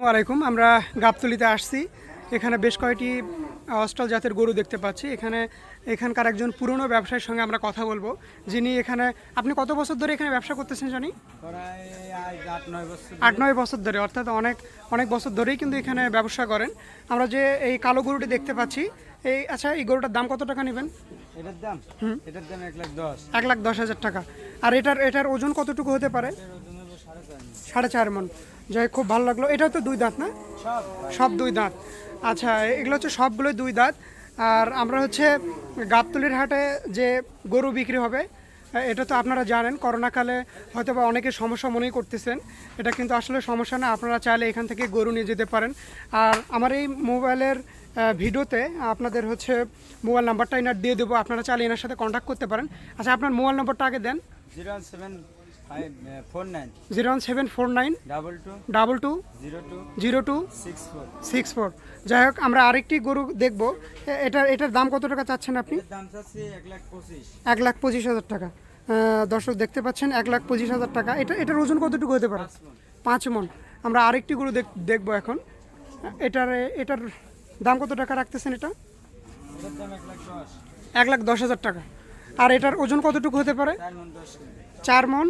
ওয়ালাইকুম। আমরা গাবতলীতে আসছি। এখানে বেশ কয়েকটি অস্ট্রাল জাতের গরু দেখতে পাচ্ছি। এখানকার একজন পুরনো ব্যবসায়ীর সঙ্গে আমরা কথা বলবো, যিনি এখানে। আপনি কত বছর ধরে এখানে ব্যবসা করতেছেন জানি? প্রায় আজ 8-9 বছর। 8-9 বছর ধরে, অর্থাৎ অনেক অনেক বছর ধরেই কিন্তু এখানে ব্যবসা করেন। আমরা যে এই কালো গরুটি দেখতে পাচ্ছি, আচ্ছা, এই গরুটার দাম কত টাকা নেবেন? এটার দাম 1,10,000। 1,10,000 টাকা। আর এটার ওজন কতটুকু হতে পারে? 4.5 মণ। যাই, খুব ভালো লাগলো। এটাও তো 2 দাঁত না? সব 2 দাঁত। আচ্ছা, এগুলো হচ্ছে সবগুলোই 2 দাঁত। আর আমরা হচ্ছে গাবতলীর হাটে যে গরু বিক্রি হবে, এটা তো আপনারা জানেন, করোনাকালে হয়তো বা অনেকে সমস্যা মনেই করতেছেন। এটা কিন্তু আসলে সমস্যা না, আপনারা চাইলে এখান থেকে গরু নিয়ে যেতে পারেন। আর আমার এই মোবাইলের ভিডিওতে আপনাদের হচ্ছে মোবাইল নাম্বারটা এনার দিয়ে দেবো, আপনারা চাইলে এনার সাথে কন্ট্যাক্ট করতে পারেন। আচ্ছা, আপনার মোবাইল নাম্বারটা আগে দেন। 07549 01749 22 02 যাই হোক, আমরা আরেকটি গরু দেখব। এটার দাম কত টাকা চাচ্ছেন আপনি? দাম চাচ্ছি 1,25,000। 1,25,000 টাকা। দর্শক দেখতে পাচ্ছেন, 1,25,000 টাকা। এটার ওজন কতটুকু হতে পারে? 5 মণ। আমরা আরেকটি গরু দেখবো এখন। এটার দাম কত টাকা রাখতেছেন? এটা এটার দাম 1,10,000। 1,10,000 টাকা। আর এটার ওজন কতটুকু হতে পারে? 4 মণ 10 কেজি। 4 মণ